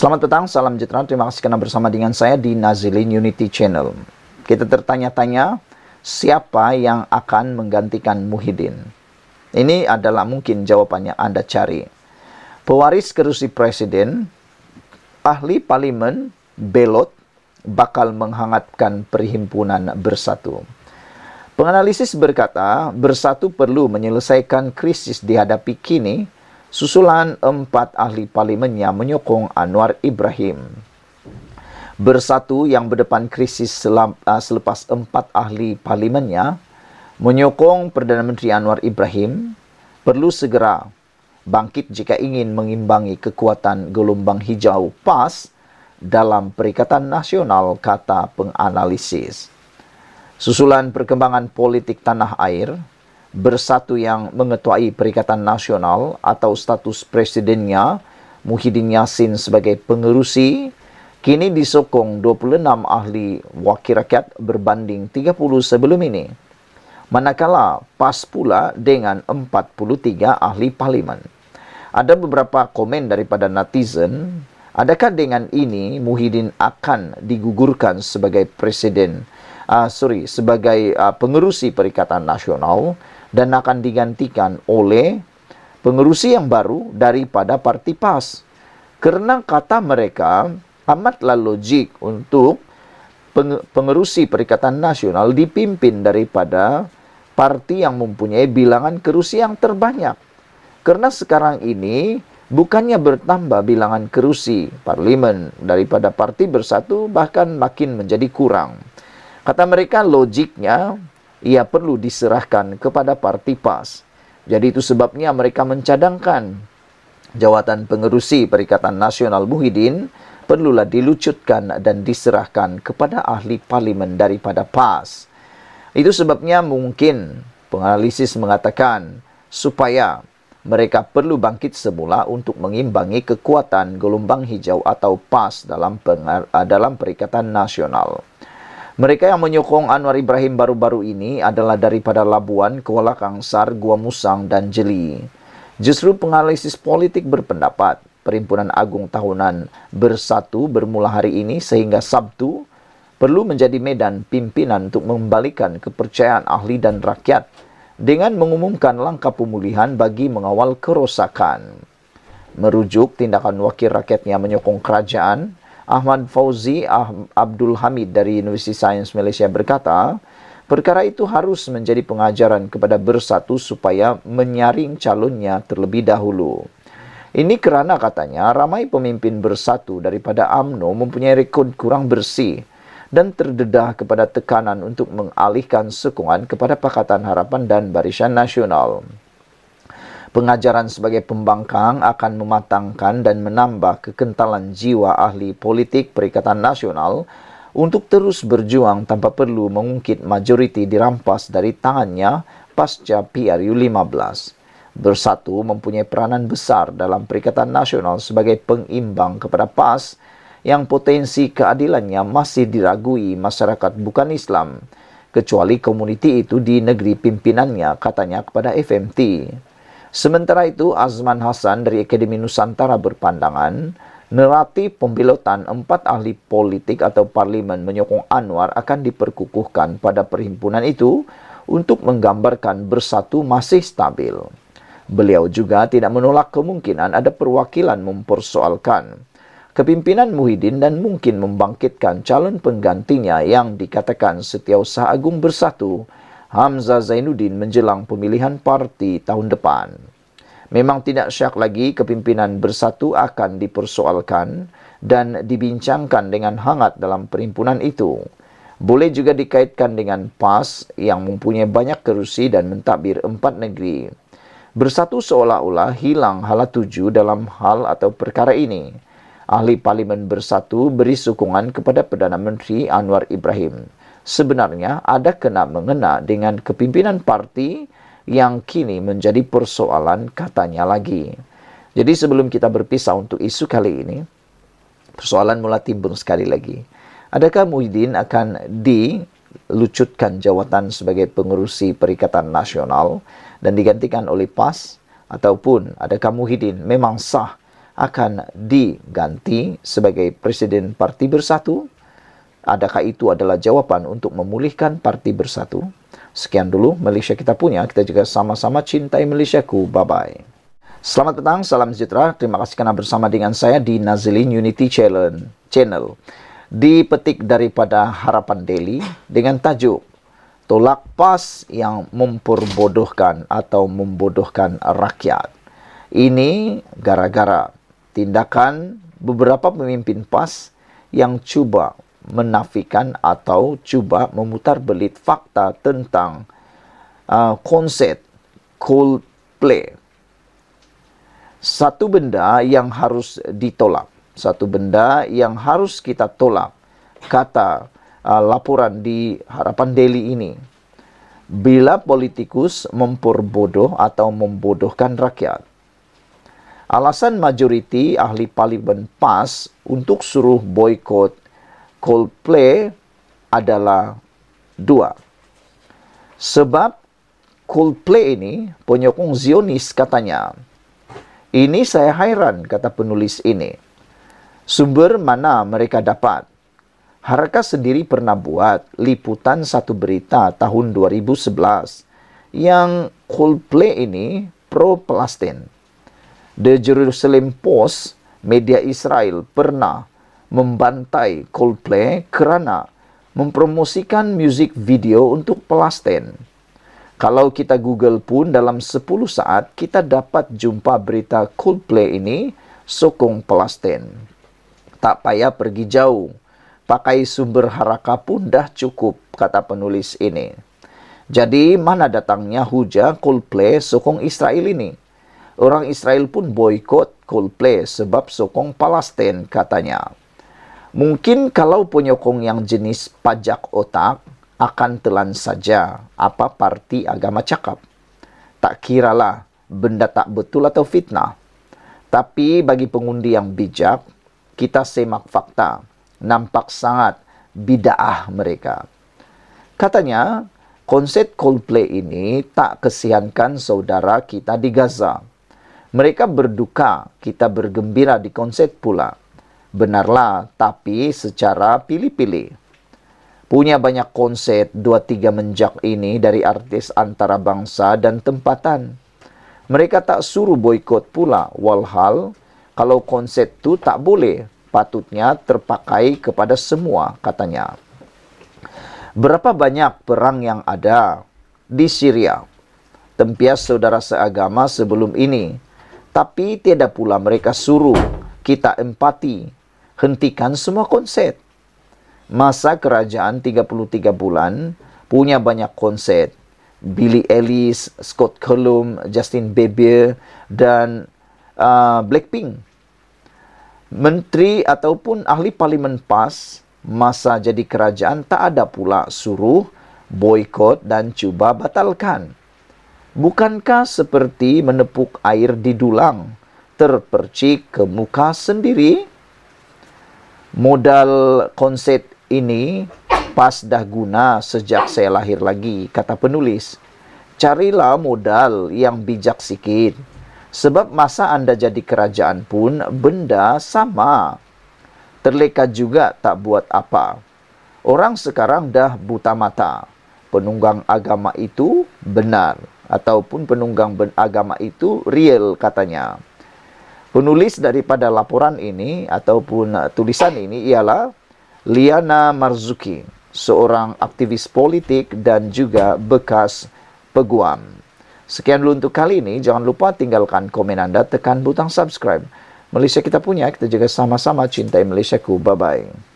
Selamat petang, salam sejahtera. Terima kasih karena bersama dengan saya di Nazilin Unity Channel. Kita tertanya-tanya, siapa yang akan menggantikan Muhyiddin? Ini adalah mungkin jawabannya Anda cari. Pewaris kerusi presiden, ahli parlimen, belot, bakal menghangatkan perhimpunan Bersatu. Penganalisis berkata, Bersatu perlu menyelesaikan krisis dihadapi kini, susulan 4 ahli parlimennya menyokong Anwar Ibrahim. Bersatu yang berdepan krisis selepas 4 ahli parlimennya menyokong Perdana Menteri Anwar Ibrahim perlu segera bangkit jika ingin mengimbangi kekuatan gelombang hijau PAS dalam Perikatan Nasional, kata penganalisis. Susulan perkembangan politik tanah air, Bersatu yang mengetuai Perikatan Nasional atau status presidennya Muhyiddin Yassin sebagai pengerusi kini disokong 26 ahli wakil rakyat berbanding 30 sebelum ini. Manakala PAS pula dengan 43 ahli parlimen. Ada beberapa komen daripada netizen, adakah dengan ini Muhyiddin akan digugurkan sebagai sebagai pengerusi Perikatan Nasional dan akan digantikan oleh pengerusi yang baru daripada parti PAS. Kerana kata mereka amatlah logik untuk pengerusi Perikatan Nasional dipimpin daripada parti yang mempunyai bilangan kerusi yang terbanyak. Kerana sekarang ini bukannya bertambah bilangan kerusi parlimen daripada parti Bersatu, bahkan makin menjadi kurang. Kata mereka logiknya ia perlu diserahkan kepada parti PAS. Jadi itu sebabnya mereka mencadangkan jawatan pengerusi Perikatan Nasional Muhyiddin perlulah dilucutkan dan diserahkan kepada ahli parlimen daripada PAS. Itu sebabnya mungkin penganalisis mengatakan supaya mereka perlu bangkit semula untuk mengimbangi kekuatan gelombang hijau atau PAS dalam Perikatan Nasional. Mereka yang menyokong Anwar Ibrahim baru-baru ini adalah daripada Labuan, Kuala Kangsar, Gua Musang dan Jeli. Justru penganalisis politik berpendapat Perhimpunan Agung Tahunan Bersatu bermula hari ini sehingga Sabtu perlu menjadi medan pimpinan untuk mengembalikan kepercayaan ahli dan rakyat dengan mengumumkan langkah pemulihan bagi mengawal kerosakan. Merujuk tindakan wakil rakyatnya menyokong kerajaan, Ahmad Fauzi Abdul Hamid dari Universiti Sains Malaysia berkata, perkara itu harus menjadi pengajaran kepada Bersatu supaya menyaring calonnya terlebih dahulu. Ini kerana katanya ramai pemimpin Bersatu daripada UMNO mempunyai rekod kurang bersih dan terdedah kepada tekanan untuk mengalihkan sokongan kepada Pakatan Harapan dan Barisan Nasional. Pengajaran sebagai pembangkang akan mematangkan dan menambah kekentalan jiwa ahli politik Perikatan Nasional untuk terus berjuang tanpa perlu mengungkit majoriti dirampas dari tangannya pasca PRU15. Bersatu mempunyai peranan besar dalam Perikatan Nasional sebagai pengimbang kepada PAS yang potensi keadilannya masih diragui masyarakat bukan Islam, kecuali komuniti itu di negeri pimpinannya, katanya kepada FMT. Sementara itu, Azman Hasan dari Akademi Nusantara berpandangan, naratif pembelotan 4 ahli politik atau parlimen menyokong Anwar akan diperkukuhkan pada perhimpunan itu untuk menggambarkan Bersatu masih stabil. Beliau juga tidak menolak kemungkinan ada perwakilan mempersoalkan kepimpinan Muhyiddin dan mungkin membangkitkan calon penggantinya yang dikatakan Setiausaha Agung Bersatu, Hamzah Zainuddin menjelang pemilihan parti tahun depan. Memang tidak syak lagi kepimpinan Bersatu akan dipersoalkan dan dibincangkan dengan hangat dalam perhimpunan itu. Boleh juga dikaitkan dengan PAS yang mempunyai banyak kerusi dan mentadbir 4 negeri. Bersatu seolah-olah hilang hala tuju dalam hal atau perkara ini. Ahli Parlimen Bersatu beri sokongan kepada Perdana Menteri Anwar Ibrahim. Sebenarnya ada kena mengena dengan kepimpinan parti yang kini menjadi persoalan katanya lagi. Jadi sebelum kita berpisah untuk isu kali ini, persoalan mula timbul sekali lagi. Adakah Muhyiddin akan dilucutkan jawatan sebagai pengerusi Perikatan Nasional dan digantikan oleh PAS? Ataupun adakah Muhyiddin memang sah akan diganti sebagai Presiden Parti Bersatu? Adakah itu adalah jawaban untuk memulihkan Parti Bersatu? Sekian dulu Malaysia kita punya. Kita juga sama-sama cintai Malaysiaku. Bye-bye. Selamat petang, salam sejahtera. Terima kasih kerana bersama dengan saya di Nazilin Unity Channel. Dipetik daripada Harapan Daily dengan tajuk Tolak PAS yang memperbodohkan atau membodohkan rakyat. Ini gara-gara tindakan beberapa pemimpin PAS yang cuba menafikan atau cuba memutarbelit fakta tentang konsep Coldplay. Satu benda yang harus ditolak, satu benda yang harus kita tolak, kata laporan di Harapan Daily ini. Bila politikus memperbodoh atau membodohkan rakyat. Alasan majoriti ahli parlimen PAS untuk suruh boikot Coldplay adalah dua. Sebab Coldplay ini penyokong Zionis katanya. Ini saya hairan, kata penulis ini. Sumber mana mereka dapat? Haraka sendiri pernah buat liputan satu berita tahun 2011 yang Coldplay ini pro-Palestin. The Jerusalem Post, media Israel, pernah membantai Coldplay kerana mempromosikan musik video untuk Palestin. Kalau kita Google pun dalam 10 saat kita dapat jumpa berita Coldplay ini sokong Palestin. Tak payah pergi jauh. Pakai sumber Haraka pun dah cukup, kata penulis ini. Jadi mana datangnya hujah Coldplay sokong Israel ini? Orang Israel pun boikot Coldplay sebab sokong Palestin, katanya. Mungkin kalau penyokong yang jenis pajak otak akan telan saja apa parti agama cakap. Tak kiralah benda tak betul atau fitnah. Tapi bagi pengundi yang bijak, kita semak fakta. Nampak sangat bid'ah mereka. Katanya, konsep Coldplay ini tak kesiankan saudara kita di Gaza. Mereka berduka, kita bergembira di konsep pula. Benarlah, tapi secara pilih-pilih. Punya banyak konsep 2-3 menjak ini dari artis antarabangsa dan tempatan. Mereka tak suruh boikot pula, walhal kalau konsep tu tak boleh, patutnya terpakai kepada semua, katanya. Berapa banyak perang yang ada di Syria? Tempias saudara seagama sebelum ini. Tapi tiada pula mereka suruh kita empati. Hentikan semua konsep. Masa kerajaan 33 bulan, punya banyak konsep. Billie Eilish, Scott Cullum, Justin Bieber dan Blackpink. Menteri ataupun ahli parlimen PAS masa jadi kerajaan tak ada pula suruh boikot dan cuba batalkan. Bukankah seperti menepuk air di dulang, terpercik ke muka sendiri? Modal konsep ini PAS dah guna sejak saya lahir lagi, kata penulis. Carilah modal yang bijak sikit. Sebab masa anda jadi kerajaan pun benda sama. Terleka juga tak buat apa. Orang sekarang dah buta mata. Penunggang agama itu benar. Ataupun penunggang agama itu real, katanya. Penulis daripada laporan ini ataupun tulisan ini ialah Liana Marzuki, seorang aktivis politik dan juga bekas peguam. Sekian dulu untuk kali ini. Jangan lupa tinggalkan komen anda, tekan butang subscribe. Malaysia kita punya, kita juga sama-sama cintai Malaysiaku. Bye-bye.